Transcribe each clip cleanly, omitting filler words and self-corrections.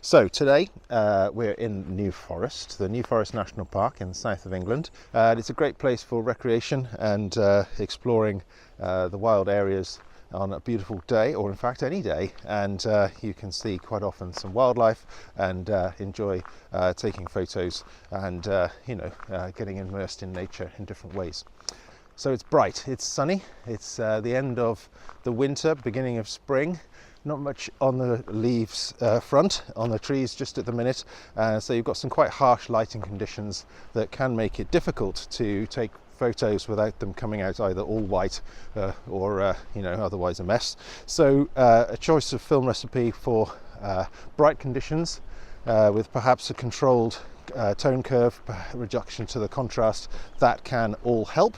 So today we're in New Forest, the New Forest National Park in the south of England. It's a great place for recreation and exploring the wild areas on a beautiful day, or in fact any day, and you can see quite often some wildlife and enjoy taking photos and getting immersed in nature in different ways. So it's bright, it's sunny, it's the end of the winter, beginning of spring. Not much on the leaves front on the trees just at the minute, so you've got some quite harsh lighting conditions that can make it difficult to take photos without them coming out either all white or otherwise a mess. So a choice of film recipe for bright conditions with perhaps a controlled tone curve reduction to the contrast, that can all help.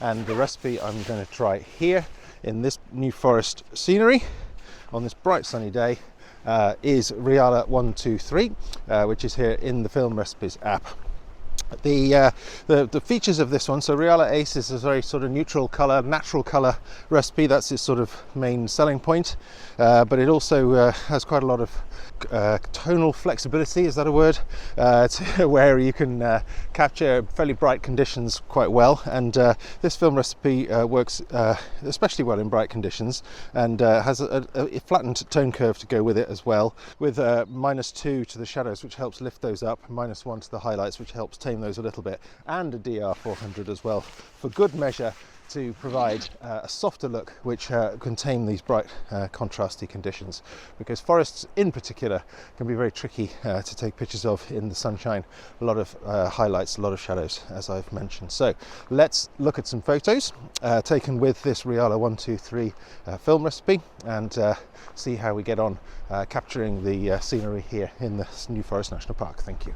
And the recipe I'm going to try here in this New Forest scenery on this bright sunny day is Reala 123, which is here in the Film Recipes app. The features of this one, so Reala Ace is a very sort of neutral colour, natural colour recipe. That's its sort of main selling point, but it also has quite a lot of tonal flexibility, is that a word, where you can capture fairly bright conditions quite well, and this film recipe works especially well in bright conditions, and has a flattened tone curve to go with it as well, with -2 to the shadows, which helps lift those up, -1 to the highlights, which helps tame those a little bit, and a DR400 as well for good measure to provide a softer look which can tame these bright contrasty conditions, because forests in particular can be very tricky to take pictures of in the sunshine. A lot of highlights, a lot of shadows, as I've mentioned. So let's look at some photos taken with this Reala 123 film recipe and see how we get on capturing the scenery here in the New Forest National Park. Thank you.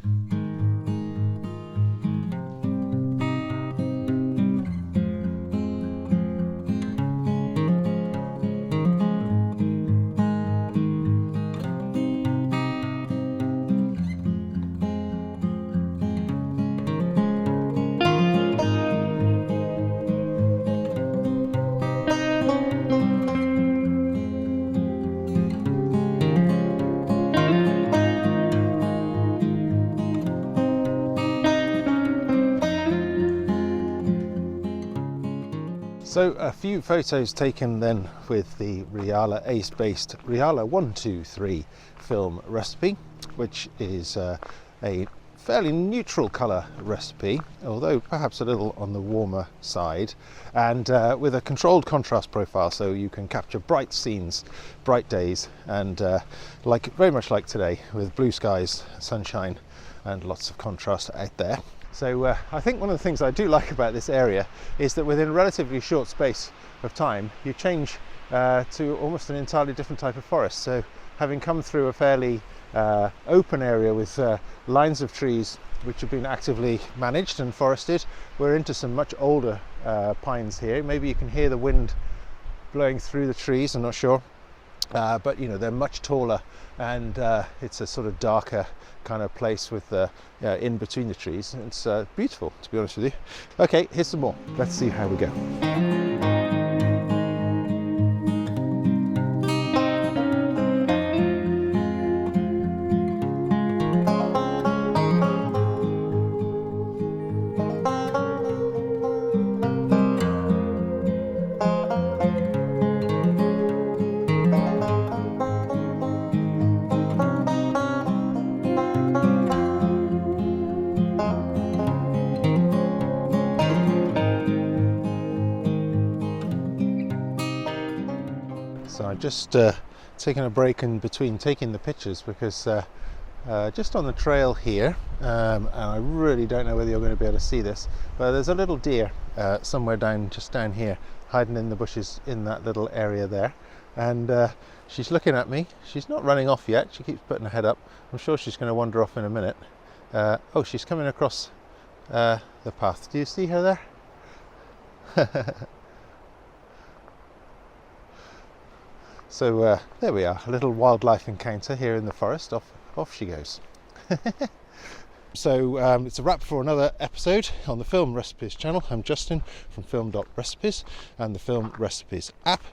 So a few photos taken then with the Reala Ace based Reala 123 film recipe, which is a fairly neutral colour recipe, although perhaps a little on the warmer side, and with a controlled contrast profile, so you can capture bright scenes, bright days, and very much like today, with blue skies, sunshine, and lots of contrast out there. So I think one of the things I do like about this area is that within a relatively short space of time you change to almost an entirely different type of forest. So having come through a fairly open area with lines of trees which have been actively managed and forested, we're into some much older pines here. Maybe you can hear the wind blowing through the trees, I'm not sure. But they're much taller, and it's a sort of darker kind of place with in between the trees. It's beautiful, to be honest with you. Okay, here's some more. Let's see how we go. So I'm just taking a break in between taking the pictures, because just on the trail here, and I really don't know whether you're going to be able to see this, but there's a little deer somewhere just down here, hiding in the bushes in that little area there, and she's looking at me. She's not running off yet, she keeps putting her head up. I'm sure she's going to wander off in a minute. Oh, she's coming across the path. Do you see her there? So there we are, a little wildlife encounter here in the forest. Off she goes. So it's a wrap for another episode on the Film Recipes channel. I'm Justin from film.recipes and the Film Recipes app.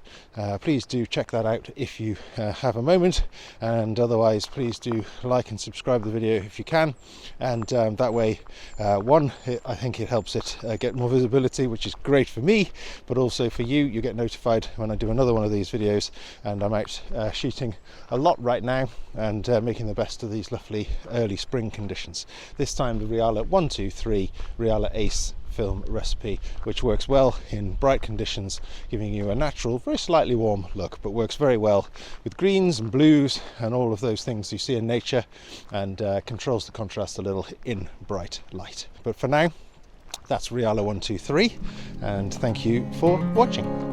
Please do check that out if you have a moment, and otherwise please do like and subscribe to the video if you can, and that way I think it helps it get more visibility, which is great for me, but also for you. You get notified when I do another one of these videos, and I'm out shooting a lot right now and making the best of these lovely early spring conditions. This time the Reala 123 Reala Ace film recipe, which works well in bright conditions, giving you a natural, very slightly warm look, but works very well with greens and blues and all of those things you see in nature, and controls the contrast a little in bright light. But for now, that's Reala 123, and thank you for watching.